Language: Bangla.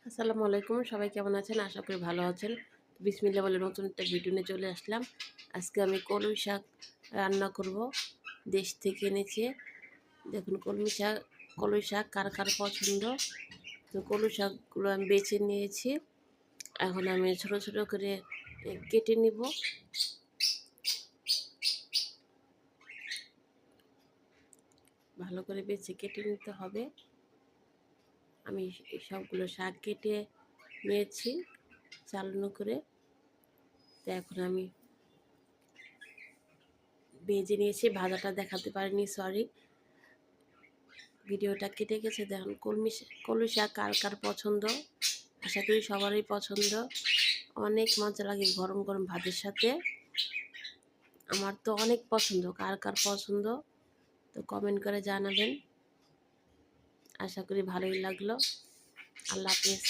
আসসালামু আলাইকুম, সবাই কেমন আছেন? আশা করি ভালো আছেন। বিসমিল্লাহ বলে নতুন একটা ভিডিও নিয়ে চলে আসলাম। আজকে আমি কলমি শাক রান্না করব। দেশ থেকে এনেছি। দেখুন কলমি শাক কার কার পছন্দ। তো কলমি শাকগুলো আমি বেছে নিয়েছি। এখন আমি ছোট ছোট করে কেটে নিব। ভালো করে বেছে কেটে নিতে হবে। আমি সবগুলো শাক কেটে নিয়েছি চালানো করে। তো এখন আমি ভেজে নিয়েছি, ভাজাটা দেখাতে পারিনি, সরি। ভিডিওটা কেটে গেছে। দেখুন কলমি শাক কার কার পছন্দ, আশা করি সবারই পছন্দ। অনেক মজা লাগে গরম গরম ভাতের সাথে। আমার তো অনেক পছন্দ, কার কার পছন্দ তো কমেন্ট করে জানাবেন। আশা করি ভালোই লাগলো। আল্লাহ হাফেজ।